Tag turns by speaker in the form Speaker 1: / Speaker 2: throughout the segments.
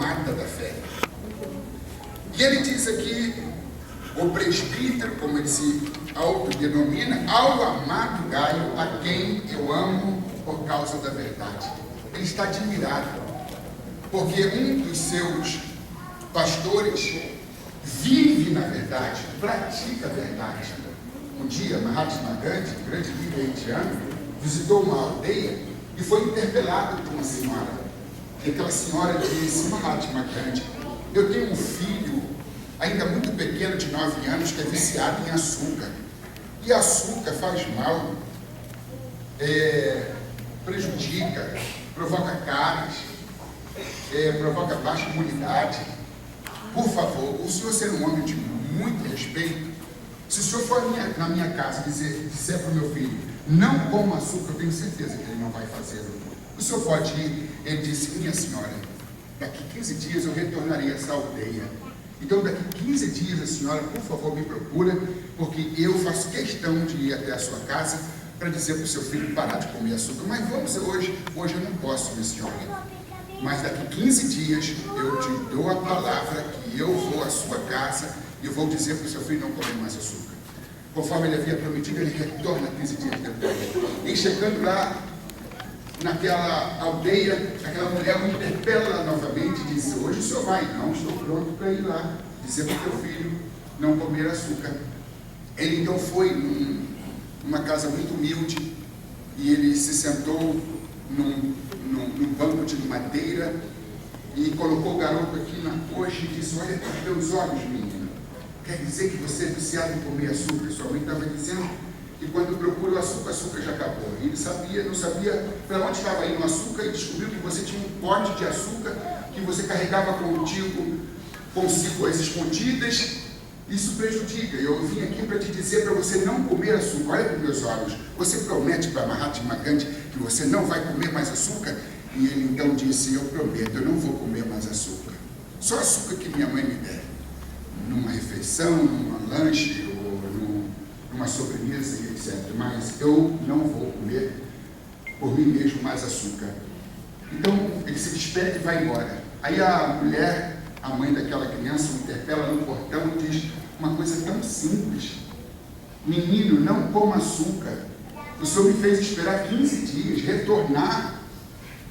Speaker 1: diplomata da fé. E ele diz aqui, o presbítero, como ele se autodenomina, ao amado Gaio, a quem eu amo por causa da verdade. Ele está admirado, porque um dos seus pastores vive na verdade, pratica a verdade. Um dia, Mahatma Gandhi, grande líder indiano, visitou uma aldeia e foi interpelado por uma senhora. E aquela senhora disse: Mahatma Gandhi, eu tenho um filho ainda muito pequeno, de 9 anos, que é viciado em açúcar. E açúcar faz mal, prejudica, provoca cáries, provoca baixa imunidade. Por favor, o senhor sendo um homem de muito respeito, se o senhor for na minha casa disser para o meu filho, não coma açúcar, eu tenho certeza que ele não vai fazê-lo. O senhor pode ir? Ele disse: minha senhora, daqui 15 dias eu retornarei a essa aldeia. Então, daqui 15 dias, a senhora, por favor, me procura, porque eu faço questão de ir até a sua casa para dizer para o seu filho parar de comer açúcar. Mas vamos hoje eu não posso, minha senhora. Mas daqui 15 dias eu te dou a palavra que eu vou à sua casa e eu vou dizer para o seu filho não comer mais açúcar. Conforme ele havia prometido, ele retorna 15 dias depois. E chegando lá, naquela aldeia, aquela mulher o interpela novamente e diz: hoje o senhor vai? Não, estou pronto para ir lá dizer para o teu filho não comer açúcar. Ele então foi numa casa muito humilde e ele se sentou num banco de madeira e colocou o garoto aqui na coxa e disse: olha para os teus olhos, menino, quer dizer que você é viciado em comer açúcar? Sua mãe estava dizendo que quando procura o açúcar já acabou. E ele não sabia para onde estava indo o açúcar, e descobriu que você tinha um pote de açúcar que você carregava consigo as escondidas. Isso prejudica. Eu vim aqui para te dizer para você não comer açúcar. Olha para os meus olhos. Você promete para Mahatma Gandhi que você não vai comer mais açúcar? E ele então disse: eu prometo, eu não vou comer mais açúcar. Só açúcar que minha mãe me der. Numa refeição, numa lanche, ou numa sobremesa e etc. Mas eu não vou comer por mim mesmo mais açúcar. Então ele se despede e vai embora. Aí a mulher, a mãe daquela criança, o interpela no portão e diz uma coisa tão simples: menino, não coma açúcar. O senhor me fez esperar 15 dias, retornar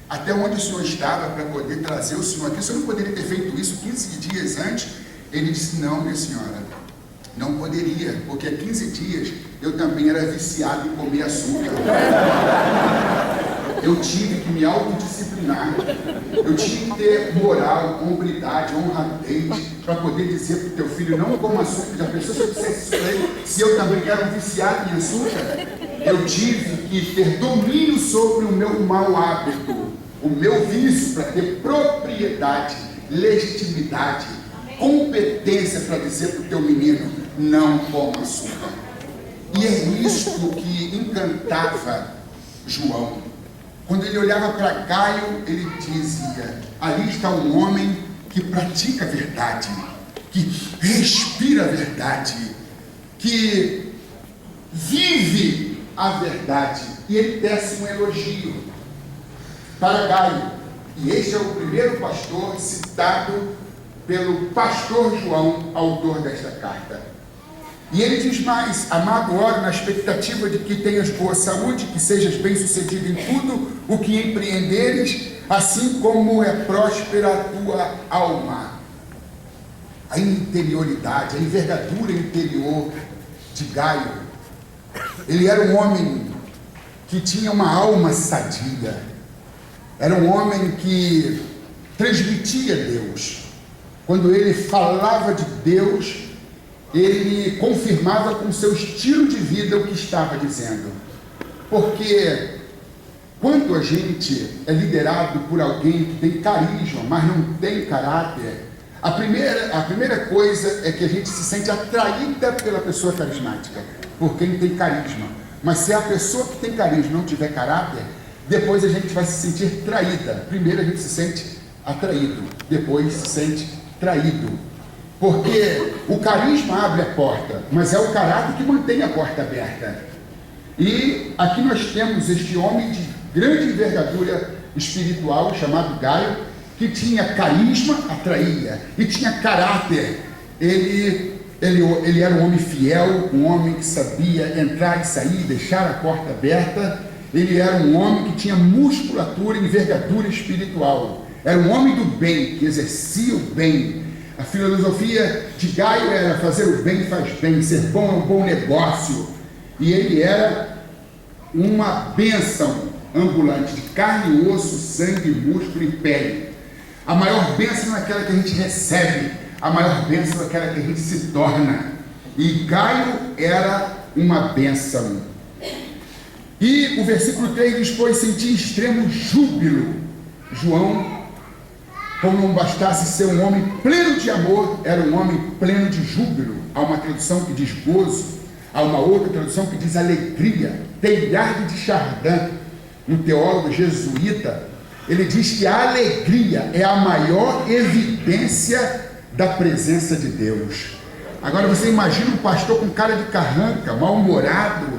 Speaker 1: até onde o senhor estava para poder trazer o senhor aqui. O senhor não poderia ter feito isso 15 dias antes? Ele disse: não, minha senhora, não poderia, porque há 15 dias eu também era viciado em comer açúcar. Eu tive que me autodisciplinar. Eu tinha que ter moral, hombridade, honradez para poder dizer para o teu filho não coma açúcar. Já pensou se eu dissesse isso para ele? Se eu também era um viciado em açúcar, eu tive que ter domínio sobre o meu mau hábito, o meu vício, para ter propriedade, legitimidade, competência para dizer para o teu menino não coma açúcar. E é isto que encantava João. Quando ele olhava para Gaio, ele dizia: ali está um homem que pratica a verdade, que respira a verdade, que vive a verdade. E ele tece um elogio para Gaio. E este é o primeiro pastor citado pelo pastor João, autor desta carta. E ele diz mais: amado, oro na expectativa de que tenhas boa saúde, que sejas bem sucedido em tudo o que empreenderes, assim como é próspera a tua alma. A interioridade, a envergadura interior de Gaio. Ele era um homem que tinha uma alma sadia, era um homem que transmitia Deus. Quando ele falava de Deus, ele confirmava com seu estilo de vida o que estava dizendo. Porque quando a gente é liderado por alguém que tem carisma, mas não tem caráter, a primeira coisa é que a gente se sente atraída pela pessoa carismática, por quem tem carisma. Mas se a pessoa que tem carisma não tiver caráter, depois a gente vai se sentir traída. Primeiro a gente se sente atraído, depois se sente traído. Porque o carisma abre a porta, mas é o caráter que mantém a porta aberta. E aqui nós temos este homem de grande envergadura espiritual, chamado Gaio, que tinha carisma, atraía, e tinha caráter. Ele era um homem fiel, um homem que sabia entrar e sair, deixar a porta aberta. Ele era um homem que tinha musculatura e envergadura espiritual. Era um homem do bem, que exercia o bem. A filosofia de Gaio era fazer o bem faz bem, ser bom é um bom negócio. E ele era uma bênção ambulante de carne, osso, sangue, músculo e pele. A maior bênção é aquela que a gente recebe, a maior bênção é aquela que a gente se torna. E Gaio era uma bênção. E o versículo 3 diz: pois senti extremo júbilo. João, como não bastasse ser um homem pleno de amor, era um homem pleno de júbilo. Há uma tradução que diz gozo, há uma outra tradução que diz alegria. Teilhard de Chardin, um teólogo jesuíta, ele diz que a alegria é a maior evidência da presença de Deus. Agora você imagina um pastor com cara de carranca, mal-humorado,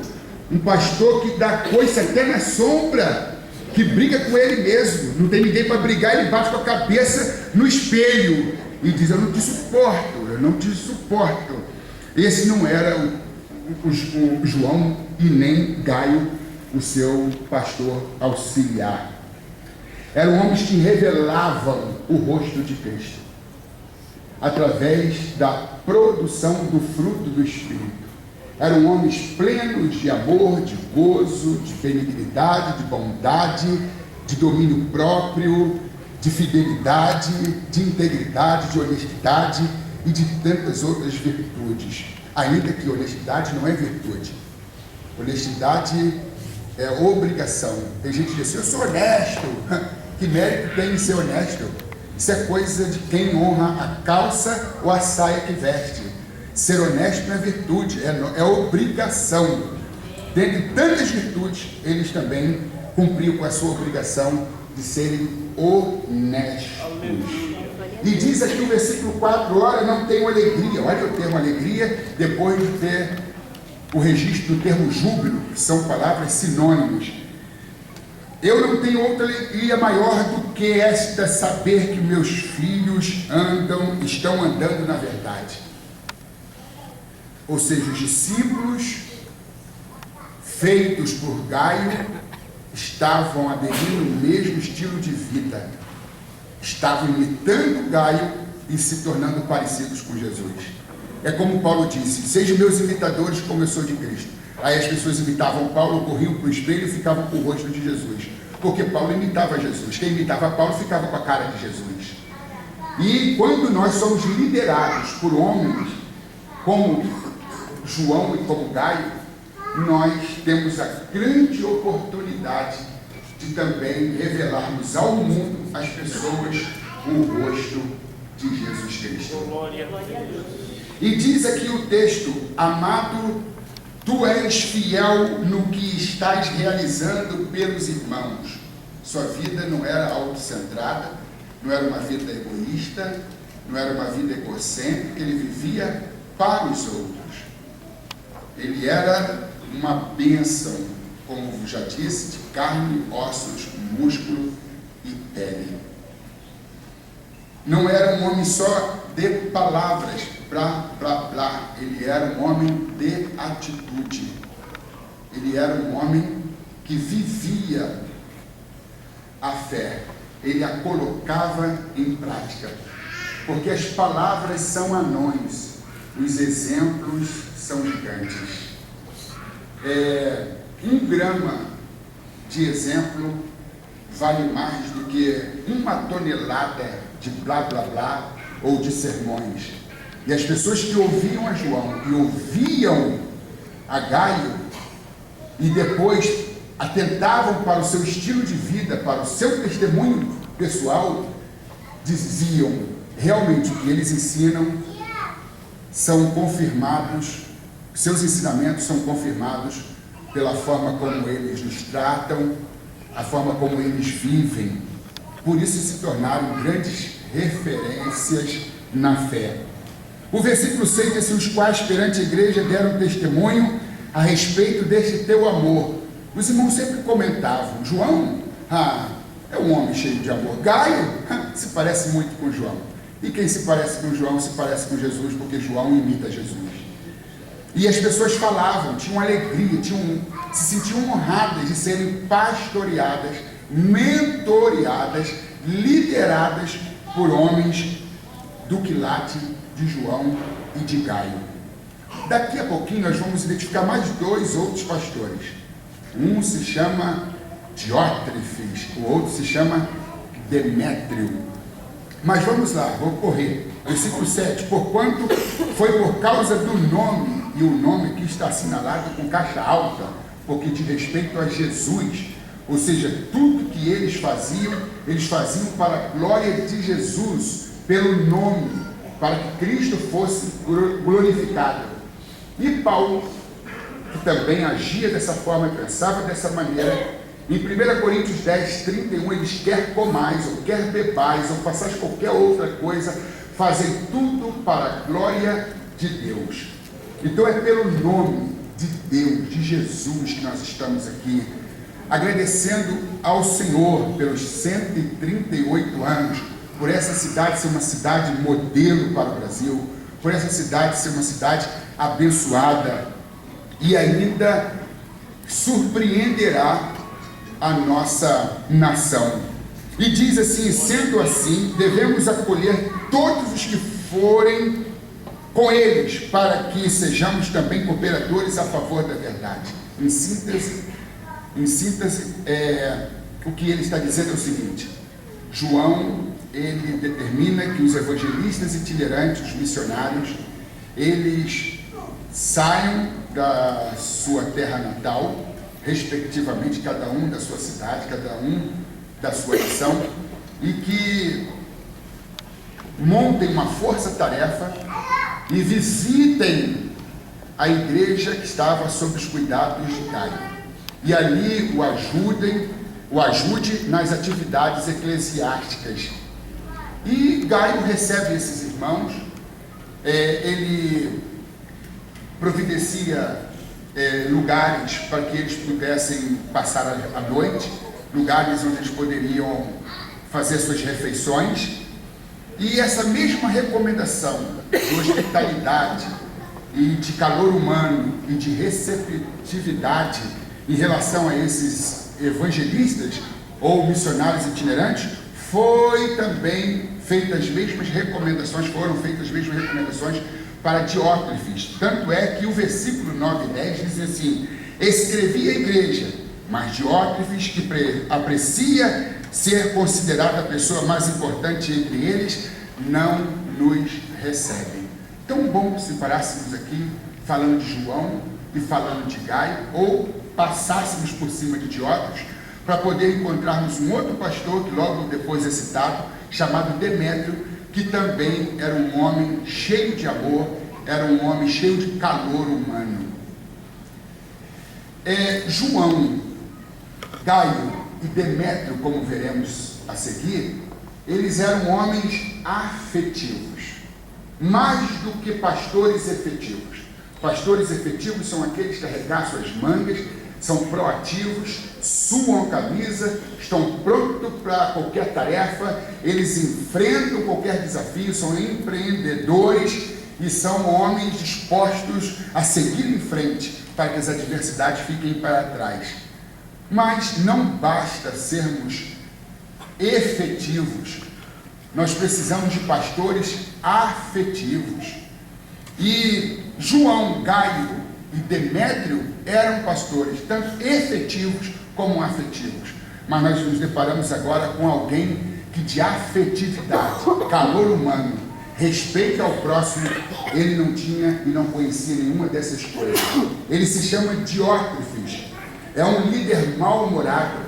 Speaker 1: um pastor que dá coice até na sombra, que briga com ele mesmo, não tem ninguém para brigar, ele bate com a cabeça no espelho e diz: eu não te suporto, eu não te suporto. Esse não era o João e nem Gaio, o seu pastor auxiliar. Eram homens que revelavam o rosto de Cristo através da produção do fruto do Espírito. Eram homens plenos de amor, de gozo, de benignidade, de bondade, de domínio próprio, de fidelidade, de integridade, de honestidade e de tantas outras virtudes. Ainda que honestidade não é virtude. Honestidade é obrigação. Tem gente que diz assim: eu sou honesto. Que mérito tem em ser honesto? Isso é coisa de quem honra a calça ou a saia que veste. Ser honesto não é virtude, é obrigação. Dentre tantas virtudes, eles também cumpriam com a sua obrigação de serem honestos. E diz aqui o versículo 4: ora, não tenho alegria. Olha o termo alegria, depois de ter o registro do termo júbilo, que são palavras sinônimas. Eu não tenho outra alegria maior do que esta, saber que meus filhos estão andando na verdade. Ou seja, os discípulos feitos por Gaio estavam aderindo ao mesmo estilo de vida, estavam imitando Gaio e se tornando parecidos com Jesus. É como Paulo disse: sejam meus imitadores como eu sou de Cristo. Aí as pessoas imitavam Paulo, corriam para o espelho e ficavam com o rosto de Jesus, porque Paulo imitava Jesus. Quem imitava Paulo ficava com a cara de Jesus. E quando nós somos liderados por homens como João e como Gaio, nós temos a grande oportunidade de também revelarmos ao mundo, às pessoas, o rosto de Jesus Cristo. E diz aqui o texto: amado, tu és fiel no que estás realizando pelos irmãos. Sua vida não era autocentrada, não era uma vida egoísta, não era uma vida egocêntrica, ele vivia para os outros. Ele era uma bênção, como já disse, de carne, ossos, músculo e pele. Não era um homem só de palavras, blá, blá, blá. Ele era um homem de atitude. Ele era um homem que vivia a fé. Ele a colocava em prática. Porque as palavras são anões, os exemplos são gigantes. 1 grama de exemplo vale mais do que 1 tonelada de blá blá blá ou de sermões. E as pessoas que ouviam a João e ouviam a Gaio e depois atentavam para o seu estilo de vida, para o seu testemunho pessoal, diziam: realmente o que eles ensinam são confirmados, seus ensinamentos são confirmados pela forma como eles nos tratam, a forma como eles vivem. Por isso se tornaram grandes referências na fé. O versículo 6 diz: os quais perante a igreja deram testemunho a respeito deste teu amor. Os irmãos sempre comentavam: João, é um homem cheio de amor. Gaio, se parece muito com João. E quem se parece com João se parece com Jesus, porque João imita Jesus. E as pessoas falavam, tinham alegria, se sentiam honradas de serem pastoreadas, mentoreadas, lideradas por homens do quilate de João e de Gaio. Daqui a pouquinho nós vamos identificar mais 2 outros pastores. Um se chama Diótrefes, o outro se chama Demétrio. Mas vamos lá, vou correr. Versículo 7. Porquanto foi por causa do nome, e o nome aqui está assinalado com caixa alta, porque de respeito a Jesus, ou seja, tudo que eles faziam para a glória de Jesus, pelo nome, para que Cristo fosse glorificado. E Paulo, que também agia dessa forma e pensava dessa maneira, em 1 Coríntios 10, 31, eles quer comais, ou quer bebais, ou façais qualquer outra coisa, fazem tudo para a glória de Deus. Então é pelo nome de Deus, de Jesus, que nós estamos aqui, agradecendo ao Senhor pelos 138 anos, por essa cidade ser uma cidade modelo para o Brasil, por essa cidade ser uma cidade abençoada, e ainda surpreenderá a nossa nação. E diz assim: sendo assim, devemos acolher todos os que forem com eles, para que sejamos também cooperadores a favor da verdade. Em síntese, o que ele está dizendo é o seguinte: João, ele determina que os evangelistas itinerantes, os missionários, eles saiam da sua terra natal, respectivamente, cada um da sua cidade, cada um da sua nação, e que montem uma força-tarefa e visitem a igreja que estava sob os cuidados de Gaio, e ali o ajude nas atividades eclesiásticas. E Gaio recebe esses irmãos, ele providencia lugares para que eles pudessem passar a noite, lugares onde eles poderiam fazer suas refeições, e essa mesma recomendação de hospitalidade e de calor humano e de receptividade em relação a esses evangelistas ou missionários itinerantes foram feitas as mesmas recomendações para Diótrefes. Tanto é que o versículo 9 e 10 diz assim: escrevi à igreja, mas Diótrefes, que aprecia ser considerada a pessoa mais importante entre eles, não nos recebe. Tão bom se parássemos aqui falando de João e falando de Gaio, ou passássemos por cima de Diótrefes, para poder encontrarmos um outro pastor que logo depois é citado, chamado Demétrio, que também era um homem cheio de amor, era um homem cheio de calor humano. João, Gaio e Demétrio, como veremos a seguir, eles eram homens afetivos, mais do que pastores efetivos. Pastores efetivos são aqueles que arregaçam as mangas, são proativos, suam a camisa, estão prontos para qualquer tarefa, eles enfrentam qualquer desafio, são empreendedores e são homens dispostos a seguir em frente para que as adversidades fiquem para trás. Mas não basta sermos efetivos, nós precisamos de pastores afetivos. E João, Gaio e Demétrio eram pastores, tanto efetivos como afetivos. Mas nós nos deparamos agora com alguém que de afetividade, calor humano, respeito ao próximo, ele não tinha e não conhecia nenhuma dessas coisas. Ele se chama Diótrefes, é um líder mal-humorado,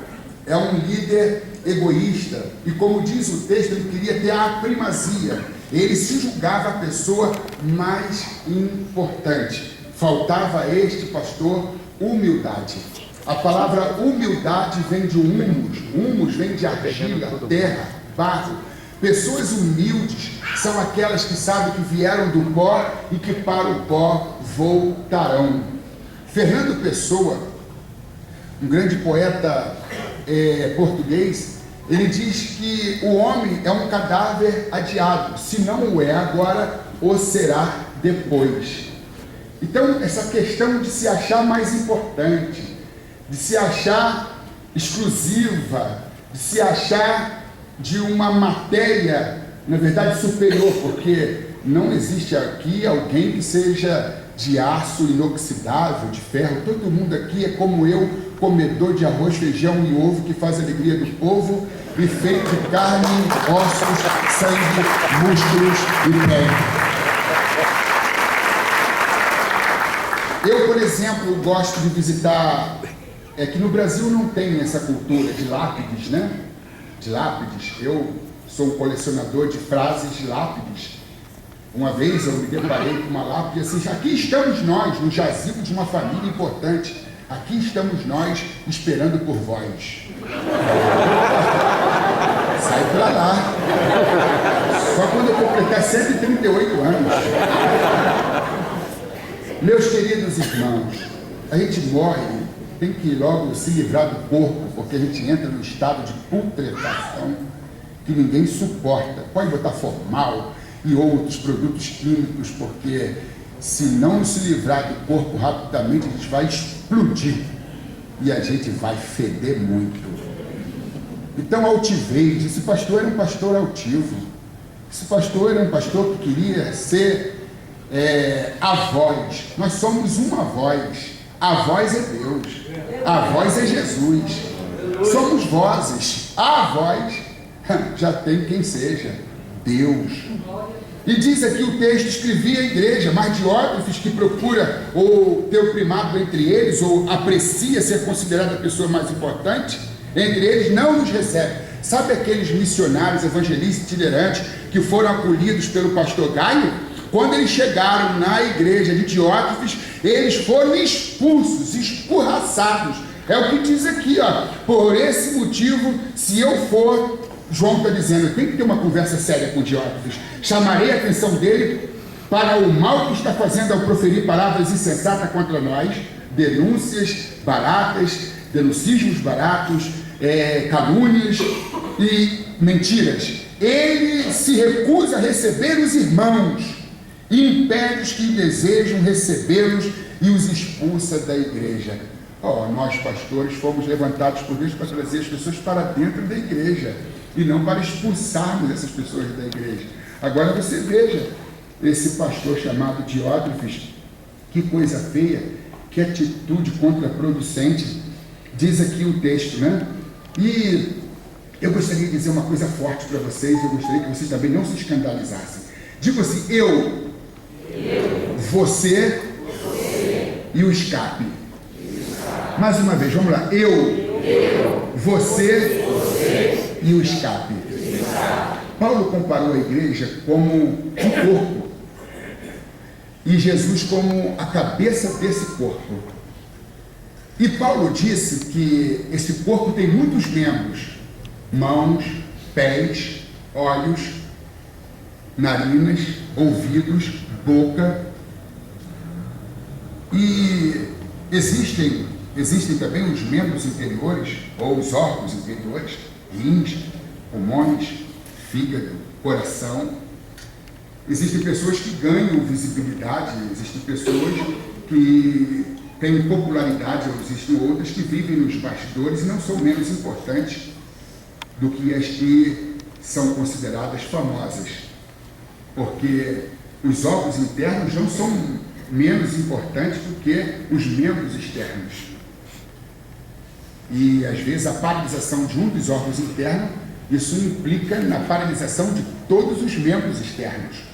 Speaker 1: é um líder egoísta, e como diz o texto, ele queria ter a primazia, ele se julgava a pessoa mais importante. Faltava a este pastor humildade. A palavra humildade vem de humus vem de argila, terra, barro. Pessoas humildes são aquelas que sabem que vieram do pó e que para o pó voltarão. Fernando Pessoa, um grande poeta português, ele diz que o homem é um cadáver adiado, se não o é agora, o será depois. Então, essa questão de se achar mais importante, de se achar exclusiva, de se achar de uma matéria, na verdade, superior, porque não existe aqui alguém que seja de aço inoxidável, de ferro. Todo mundo aqui é como eu, comedor de arroz, feijão e ovo, que faz a alegria do povo, e feito de carne, ossos, sangue, músculos e pele. Eu, por exemplo, gosto de visitar, que no Brasil não tem essa cultura de lápides, né? De lápides. Eu sou um colecionador de frases de lápides. Uma vez eu me deparei com uma lápide assim: aqui estamos nós, no jazigo de uma família importante. Aqui estamos nós, esperando por vós. Sai pra lá. Só quando eu completar 138 anos. Meus queridos irmãos, a gente morre, tem que logo se livrar do corpo, porque a gente entra num estado de putrefação que ninguém suporta. Pode botar formal e outros produtos químicos, porque se não se livrar do corpo rapidamente, a gente vai explodir e a gente vai feder muito. Então, altivez. Esse pastor era um pastor altivo. Esse pastor era um pastor que queria ser a voz. Nós somos uma voz. A voz é Deus. A voz é Jesus. Somos vozes. A voz já tem quem seja Deus. E diz aqui o texto: escrevia a igreja, mas Diótrefes, que procura ou ter o primado entre eles, ou aprecia ser considerada a pessoa mais importante entre eles, não nos recebe. Sabe aqueles missionários, evangelistas, itinerantes, que foram acolhidos pelo pastor Gaio? Quando eles chegaram na igreja de Diótrefes, eles foram expulsos, escorraçados. É o que diz aqui, ó. Por esse motivo, se eu for, João está dizendo, tem que ter uma conversa séria com Diótrefes. Chamarei a atenção dele para o mal que está fazendo ao proferir palavras insensatas contra nós, denúncias baratas, denuncismos baratos, calúnias e mentiras. Ele se recusa a receber os irmãos, e impede os que desejam recebê-los e os expulsa da igreja. Nós pastores fomos levantados por Deus para trazer as pessoas para dentro da igreja e não para expulsarmos essas pessoas da igreja. Agora você veja esse pastor chamado Diótrefes, que coisa feia, que atitude contraproducente. Diz aqui o texto, né? E eu gostaria de dizer uma coisa forte para vocês, eu gostaria que vocês também não se escandalizassem. Digo assim: eu, você e o escape. Mais uma vez, vamos lá. Eu, você e o escape. Paulo comparou a igreja como um corpo e Jesus como a cabeça desse corpo. E Paulo disse que esse corpo tem muitos membros: mãos, pés, olhos, narinas, ouvidos, boca. E existem também os membros interiores, ou os órgãos interiores: rins, pulmões, fígado, coração. Existem pessoas que ganham visibilidade, existem pessoas que têm popularidade, existem outras que vivem nos bastidores e não são menos importantes do que as que são consideradas famosas, porque os órgãos internos não são menos importantes do que os membros externos. E às vezes a paralisação de um dos órgãos internos, isso implica na paralisação de todos os membros externos.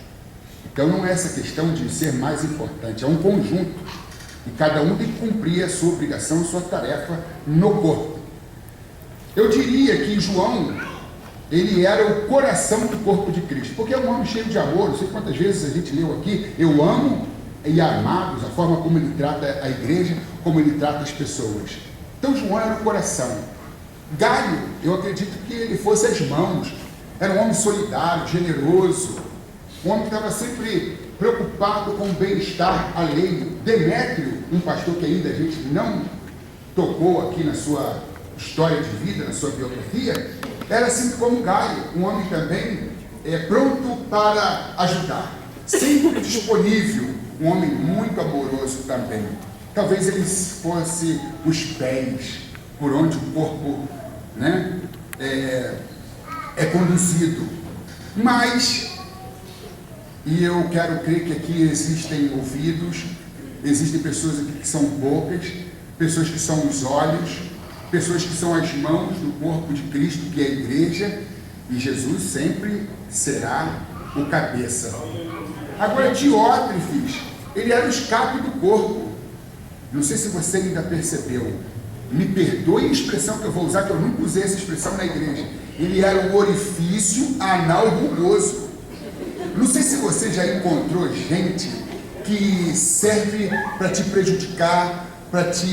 Speaker 1: Então não é essa questão de ser mais importante, é um conjunto, e cada um tem que cumprir a sua obrigação, a sua tarefa no corpo. Eu diria que João, ele era o coração do corpo de Cristo, porque é um homem cheio de amor. Não sei quantas vezes a gente leu aqui: eu amo e amados, a forma como ele trata a igreja, como ele trata as pessoas. Então João era o coração. Gaio, eu acredito que ele fosse as mãos. Era um homem solidário, generoso, um homem que estava sempre preocupado com o bem-estar alheio. Demétrio, um pastor que ainda a gente não tocou aqui na sua história de vida, na sua biografia, era assim como Gaio, um homem também pronto para ajudar, sempre disponível, um homem muito amoroso também. Talvez ele fosse os pés por onde o corpo, né, é conduzido. Mas, e eu quero crer que aqui existem ouvidos, existem pessoas aqui que são bocas, pessoas que são os olhos, pessoas que são as mãos do corpo de Cristo, que é a igreja, e Jesus sempre será o cabeça. Agora, Diótrefes, ele era o escape do corpo. Não sei se você ainda percebeu. Me perdoe a expressão que eu vou usar, que eu nunca usei essa expressão na igreja. Ele era um orifício anal rugoso. Não sei se você já encontrou gente que serve para te prejudicar, para te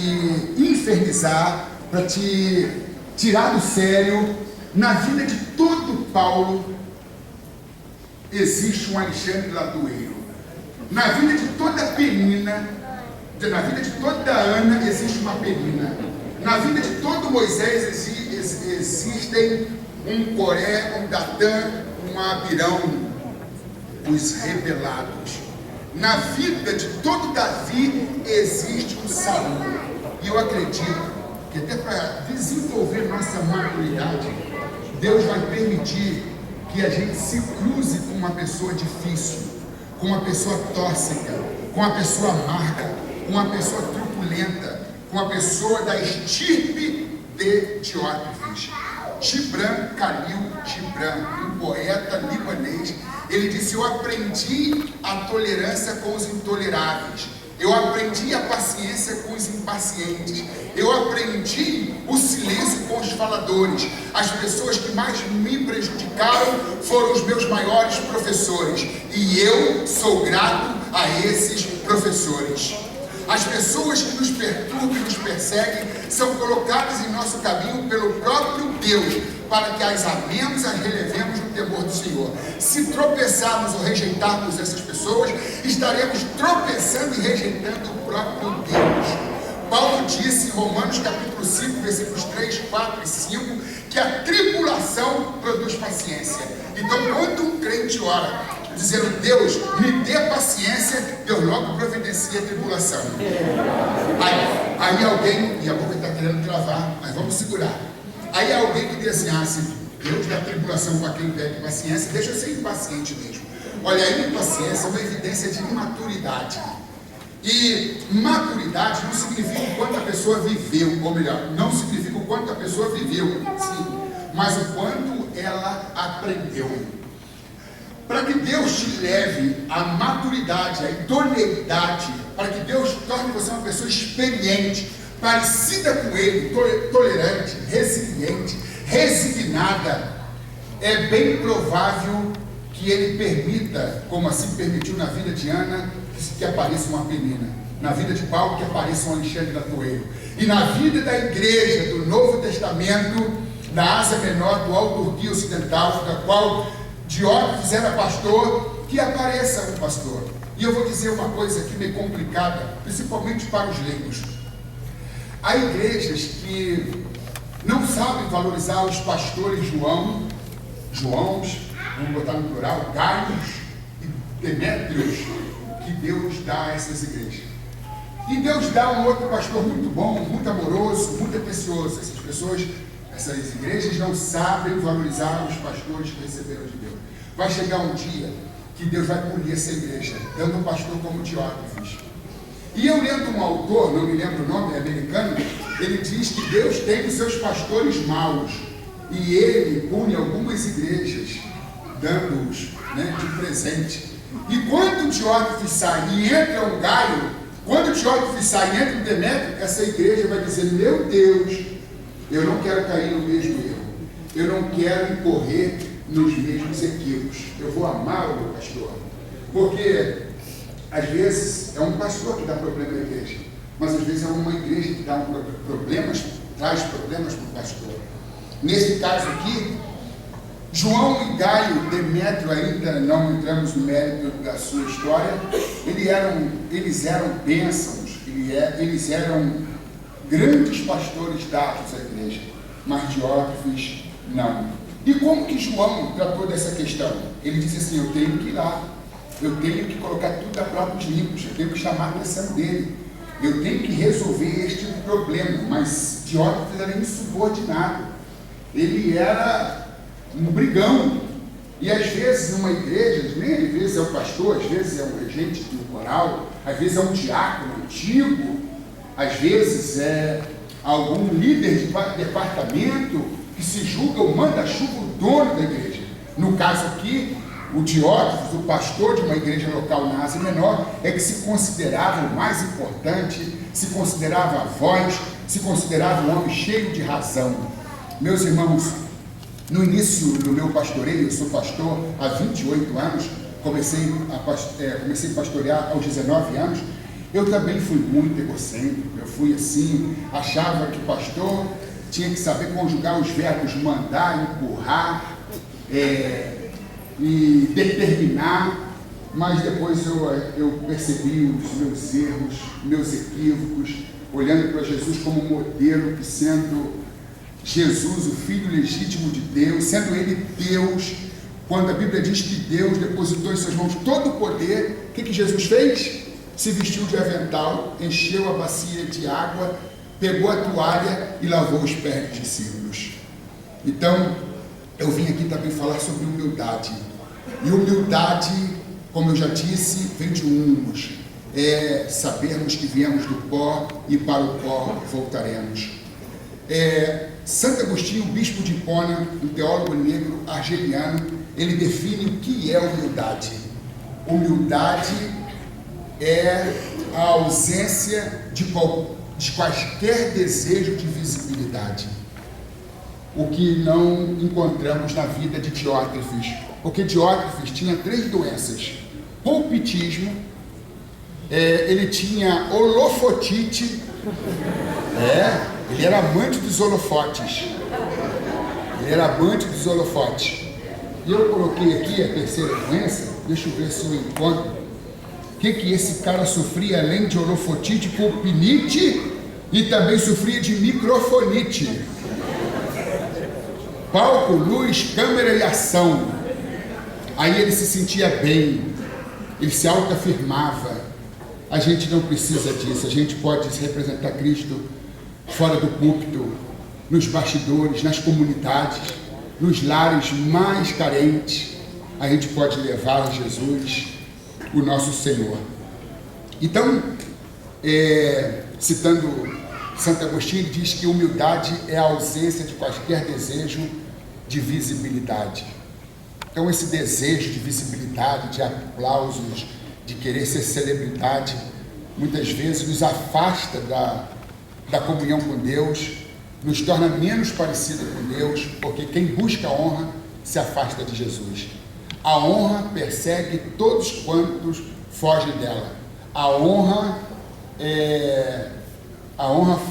Speaker 1: infernizar, para te tirar do sério. Na vida de todo Paulo existe um Alexandre Ladoeiro. Na vida de toda Penina, na vida de toda Ana existe uma Penina. Na vida de todo Moisés existem um Coré, um Datã, um Abirão, os rebelados. Na vida de todo Davi existe um Saul. E eu acredito que até para desenvolver nossa maturidade, Deus vai permitir que a gente se cruze com uma pessoa difícil, com uma pessoa tóxica, com uma pessoa amarga, com uma pessoa truculenta, com uma pessoa da estirpe de Diótrefes. Gibran Khalil Gibran, um poeta libanês, ele disse: eu aprendi a tolerância com os intoleráveis, eu aprendi a paciência com os impacientes, eu aprendi o silêncio com os faladores. As pessoas que mais me prejudicaram foram os meus maiores professores, e eu sou grato a esses professores. As pessoas que nos perturbam e nos perseguem são colocadas em nosso caminho pelo próprio Deus, para que as amemos e as relevemos no temor do Senhor. Se tropeçarmos ou rejeitarmos essas pessoas, estaremos tropeçando e rejeitando o próprio Deus. Paulo disse em Romanos capítulo 5, versículos 3, 4 e 5, que a tribulação produz paciência. Então, quando um crente ora, dizendo: Deus, me dê paciência, Deus logo providencia a tribulação. Aí alguém, e a boca está querendo travar, mas vamos segurar. Aí alguém que diz assim: se Deus dá tribulação para quem pede paciência, deixa eu ser impaciente mesmo. Olha, a impaciência é uma evidência de imaturidade. E maturidade não significa o quanto a pessoa viveu, ou melhor, não significa o quanto a pessoa viveu, sim, mas o quanto ela aprendeu. Para que Deus te leve à maturidade, à idoneidade, para que Deus torne você uma pessoa experiente, parecida com Ele, tolerante, resiliente, resignada, é bem provável que Ele permita, como assim permitiu na vida de Ana, que apareça uma Penina, na vida de Paulo, que apareça um Alexandre Ladoeiro, e na vida da igreja do Novo Testamento, da Ásia Menor, do Alto Turquia Ocidental, da qual Diótrefes era pastor, que apareça um pastor. E eu vou dizer uma coisa aqui meio complicada, principalmente para os leigos. Há igrejas que não sabem valorizar os pastores Joãos, vamos botar no plural, Gaios e Demétrios, que Deus dá a essas igrejas. E Deus dá um outro pastor muito bom, muito amoroso, muito atencioso. Essas igrejas não sabem valorizar os pastores que receberam de Deus. Vai chegar um dia que Deus vai punir essa igreja, dando um pastor como Diótrefes. E eu lendo um autor, não me lembro o nome, é americano, ele diz que Deus tem os seus pastores maus, e ele pune algumas igrejas, dando-os, de presente. E quando Diótrefes sai e entra um Gaio, quando Diótrefes sai e entra um Demétrio, essa igreja vai dizer: meu Deus, eu não quero cair no mesmo erro, eu não quero incorrer nos mesmos equívocos, eu vou amar o meu pastor. Porque às vezes é um pastor que dá problema à igreja, mas às vezes é uma igreja que traz problemas para o pastor. Nesse caso aqui, João e Gaio, Demétrio, ainda não entramos no mérito da sua história, eles eram bênçãos, eles eram grandes pastores dados à igreja, mas Diótrefes não. E como que João tratou dessa questão? Ele disse assim: eu tenho que ir lá, eu tenho que colocar tudo a pratos limpos, eu tenho que chamar a atenção dele, eu tenho que resolver este problema. Mas Diótrefes era insubordinado, ele era um brigão. E às vezes numa igreja, nem às vezes é o pastor, às vezes é um regente do coral, às vezes é um diácono antigo, às vezes é algum líder de departamento que se julga o manda-chuva, o dono da igreja. No caso aqui, o Diótrefes, o pastor de uma igreja local na Ásia Menor, é que se considerava o mais importante, se considerava a voz, se considerava um homem cheio de razão. Meus irmãos, no início do meu pastoreio, eu sou pastor há 28 anos, comecei a pastorear aos 19 anos, eu também fui muito egocêntrico, eu fui assim, achava que pastor tinha que saber conjugar os verbos mandar, empurrar e determinar, mas depois eu percebi os meus erros, meus equívocos, olhando para Jesus como modelo, que sendo Jesus, o Filho legítimo de Deus, sendo Ele Deus, quando a Bíblia diz que Deus depositou em suas mãos todo o poder, o que Jesus fez? Se vestiu de avental, encheu a bacia de água, pegou a toalha e lavou os pés dos discípulos. Então, eu vim aqui também falar sobre humildade. E humildade, como eu já disse, vem de humus. É sabermos que viemos do pó e para o pó voltaremos. Santo Agostinho, bispo de Hipona, um teólogo negro argeliano, ele define o que é humildade. Humildade é a ausência de quaisquer desejo de visibilidade. O que não encontramos na vida de Diótrefes, porque Diótrefes tinha 3 doenças: pulpitismo, ele tinha holofotite, ele era amante dos holofotes, e eu coloquei aqui a 3ª doença, deixa eu ver se eu encontro. O que esse cara sofria além de holofotite, pulpinite, e também sofria de microfonite. Palco, luz, câmera e ação. Aí ele se sentia bem, ele se autoafirmava. A gente não precisa disso, a gente pode representar Cristo fora do púlpito, nos bastidores, nas comunidades, nos lares mais carentes. A gente pode levar a Jesus, o nosso Senhor. Então, citando Santo Agostinho, ele diz que humildade é a ausência de qualquer desejo de visibilidade. Então, esse desejo de visibilidade, de aplausos, de querer ser celebridade, muitas vezes nos afasta da comunhão com Deus, nos torna menos parecido com Deus, porque quem busca a honra se afasta de Jesus. A honra persegue todos quantos fogem dela. A honra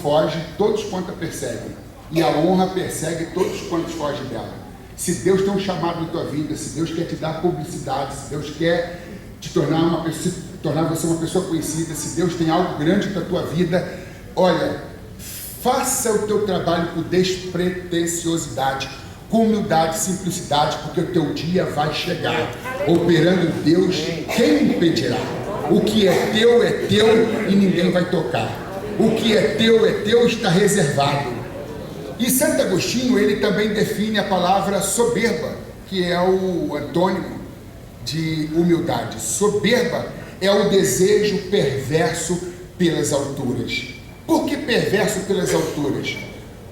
Speaker 1: foge todos quantos a perseguem. E a honra persegue todos quantos fogem dela. Se Deus tem um chamado na tua vida, se Deus quer te dar publicidade, se Deus quer te tornar você uma pessoa conhecida, se Deus tem algo grande para a tua vida, olha, faça o teu trabalho com despretensiosidade, com humildade e simplicidade, porque o teu dia vai chegar. Operando Deus, quem impedirá? O que é teu e ninguém vai tocar. O que é teu, está reservado. E Santo Agostinho, ele também define a palavra soberba, que é o antônimo de humildade. Soberba é o desejo perverso pelas alturas. Por que perverso pelas alturas?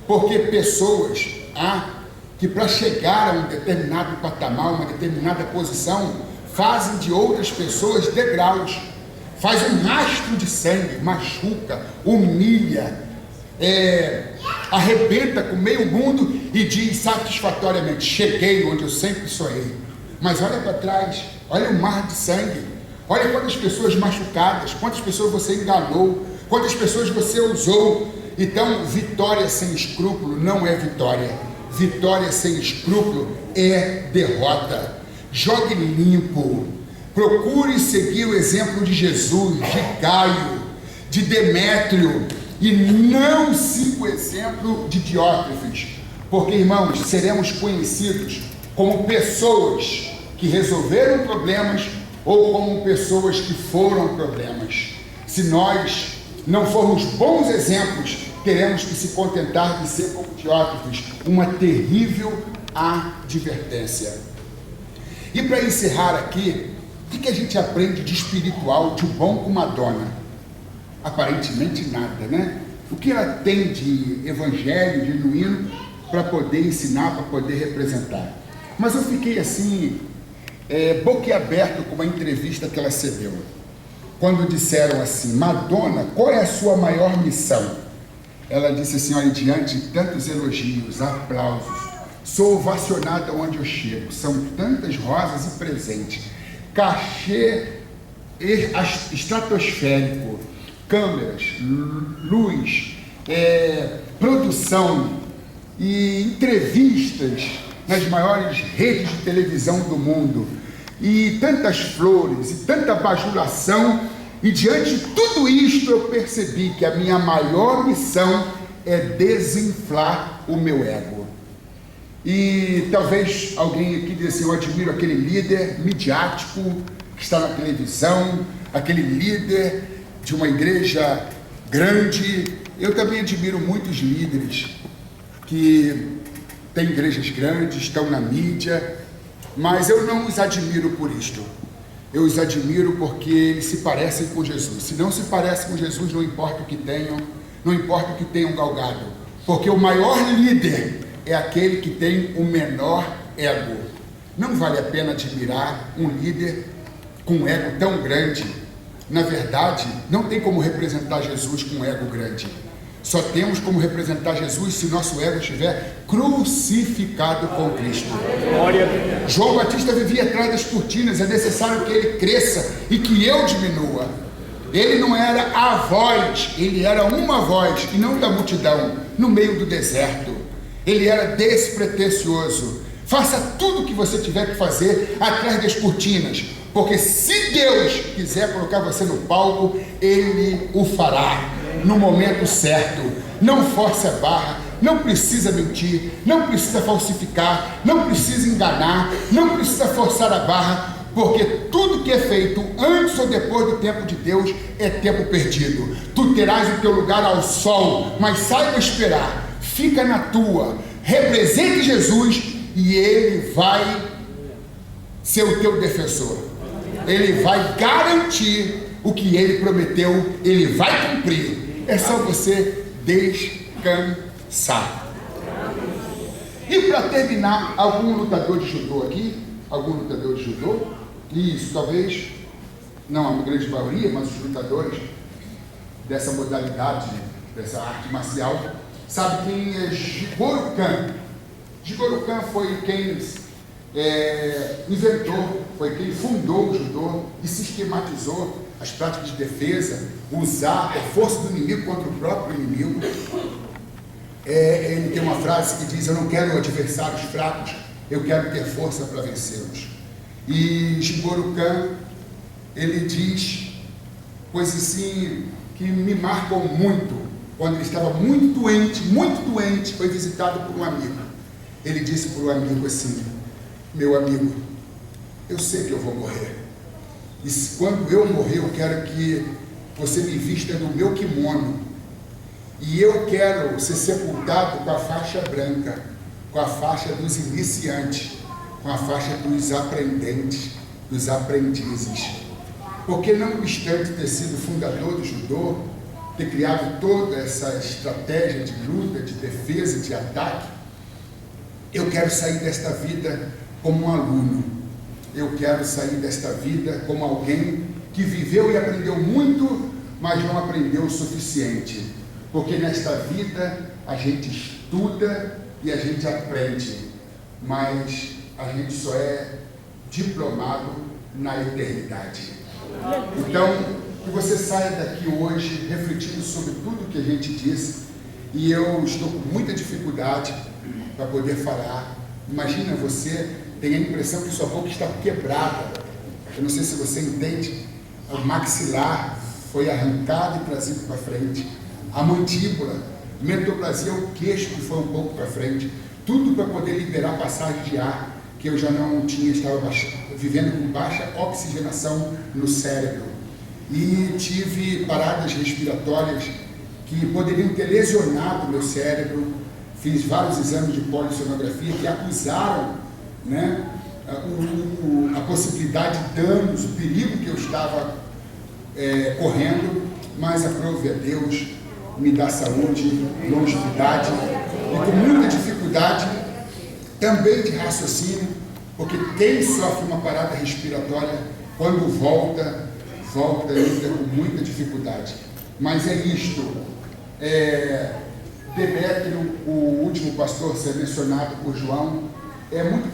Speaker 1: Porque pessoas que para chegar a um determinado patamar, uma determinada posição, fazem de outras pessoas degraus, faz um rastro de sangue, machuca, humilha, arrebenta com meio mundo e diz satisfatoriamente: cheguei onde eu sempre sonhei. Mas olha para trás, olha o mar de sangue, olha quantas pessoas machucadas, quantas pessoas você enganou, quantas pessoas você usou. Então, vitória sem escrúpulo não é vitória. Vitória sem escrúpulo é derrota. Jogue limpo. Procure seguir o exemplo de Jesus, de Gaio, de Demétrio, e não siga o exemplo de Diótrefes. Porque, irmãos, seremos conhecidos como pessoas que resolveram problemas ou como pessoas que foram problemas. Se nós não formos bons exemplos, teremos que se contentar de ser como Diótrefes, uma terrível advertência. E para encerrar aqui, o que a gente aprende de espiritual, de bom com Madonna? Aparentemente nada, né? O que ela tem de evangelho genuíno para poder ensinar, para poder representar? Mas eu fiquei assim, boquiaberto com uma entrevista que ela cedeu. Quando disseram assim: Madonna, qual é a sua maior missão? Ela disse assim: olha, diante de tantos elogios, aplausos, sou ovacionada onde eu chego, são tantas rosas e presentes, cachê estratosférico, câmeras, luz, produção e entrevistas nas maiores redes de televisão do mundo, e tantas flores, e tanta bajulação, e diante de tudo isto eu percebi que a minha maior missão é desinflar o meu ego. E talvez alguém aqui diga assim: eu admiro aquele líder midiático que está na televisão, aquele líder de uma igreja grande. Eu também admiro muitos líderes que têm igrejas grandes, estão na mídia, mas eu não os admiro por isto. Eu os admiro porque eles se parecem com Jesus. Se não se parecem com Jesus, não importa o que tenham, não importa o que tenham galgado, porque o maior líder é aquele que tem o menor ego. Não vale a pena admirar um líder com um ego tão grande. Na verdade, não tem como representar Jesus com um ego grande. Só temos como representar Jesus se nosso ego estiver crucificado com Cristo. João Batista vivia atrás das cortinas. É necessário que ele cresça e que eu diminua. Ele não era a voz, ele era uma voz, e não da multidão, no meio do deserto. Ele era despretensioso. Faça tudo o que você tiver que fazer atrás das cortinas, porque se Deus quiser colocar você no palco, Ele o fará no momento certo. Não force a barra, não precisa mentir, não precisa falsificar, não precisa enganar, não precisa forçar a barra, porque tudo que é feito antes ou depois do tempo de Deus é tempo perdido. Tu terás o teu lugar ao sol, mas saiba esperar, fica na tua, represente Jesus e Ele vai ser o teu defensor. Ele vai garantir o que Ele prometeu, Ele vai cumprir. É só você descansar. E para terminar, algum lutador de judô aqui? Algum lutador de judô? Isso, talvez, não a grande maioria, mas os lutadores dessa modalidade, dessa arte marcial, sabe quem é Jigoro Kano. Jigoro Kano foi quem inventou, foi quem fundou o judô e sistematizou as práticas de defesa, usar a força do inimigo contra o próprio inimigo. Ele tem uma frase que diz: eu não quero adversários fracos, eu quero ter força para vencê-los. E Jigoro Kano, ele diz coisas assim que me marcam muito. Quando ele estava muito doente, foi visitado por um amigo. Ele disse para o amigo assim: meu amigo, eu sei que eu vou morrer, e quando eu morrer, eu quero que você me vista no meu kimono, e eu quero ser sepultado com a faixa branca, com a faixa dos iniciantes, com a faixa dos aprendentes, dos aprendizes. Porque não obstante ter sido fundador do judô, ter criado toda essa estratégia de luta, de defesa, de ataque, eu quero sair desta vida como um aluno. Eu quero sair desta vida como alguém que viveu e aprendeu muito, mas não aprendeu o suficiente. Porque nesta vida a gente estuda e a gente aprende, mas a gente só é diplomado na eternidade. Então, que você saia daqui hoje refletindo sobre tudo que a gente disse, e eu estou com muita dificuldade para poder falar. Imagina, você tem a impressão que sua boca está quebrada. Eu não sei se você entende. O maxilar foi arrancado e trazido para frente. A mandíbula, mentoplassia, o queixo que foi um pouco para frente. tudo para poder liberar passagem de ar, que eu já não tinha, estava vivendo com baixa oxigenação no cérebro. E tive paradas respiratórias que poderiam ter lesionado meu cérebro. Fiz vários exames de polissonografia que acusaram, né, a possibilidade de danos, o perigo que eu estava correndo, mas aprove a Deus, me dá saúde, longevidade e com muita dificuldade também de raciocínio, porque quem sofre uma parada respiratória, quando volta ainda com muita dificuldade. Mas é isto. Demétrio, o último pastor ser mencionado por João, é muito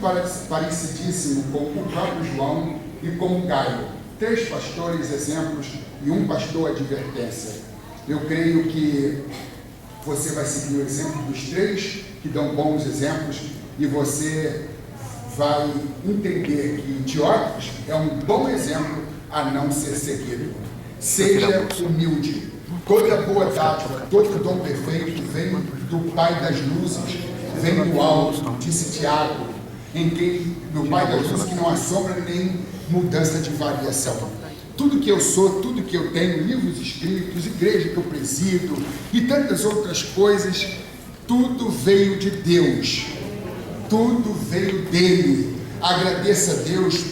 Speaker 1: parecidíssimo com o próprio João e com Gaio. 3 pastores exemplos e um pastor advertência. Eu creio que você vai seguir o exemplo dos 3 que dão bons exemplos e você vai entender que Teófilo é um bom exemplo a não ser seguido. Seja humilde. Toda boa dádiva, todo dom perfeito vem do Pai das luzes, vem do alto, disse Tiago, em quem, no Pai das luzes, que não há sombra nem mudança de variação. Tudo que eu sou, tudo que eu tenho, livros escritos, igreja que eu presido e tantas outras coisas, tudo veio de Deus, tudo veio dele. Agradeça a Deus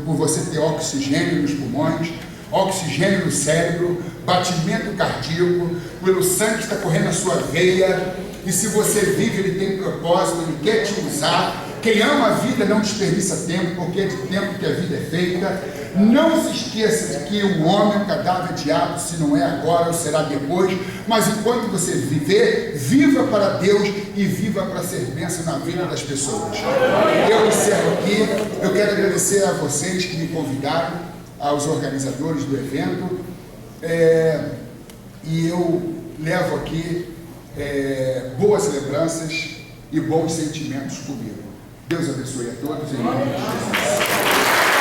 Speaker 1: por você ter oxigênio nos pulmões, oxigênio no cérebro, batimento cardíaco, pelo sangue que está correndo na sua veia, e se você vive, ele tem propósito, ele quer te usar. Quem ama a vida não desperdiça tempo, porque é de tempo que a vida é feita. Não se esqueça de que o homem é um cadáver de ato, se não é agora ou será depois, mas enquanto você viver, viva para Deus e viva para ser bênção na vida das pessoas. Eu encerro aqui, eu quero agradecer a vocês que me convidaram, aos organizadores do evento, e eu levo aqui boas lembranças e bons sentimentos comigo. Deus abençoe a todos em nome de Jesus.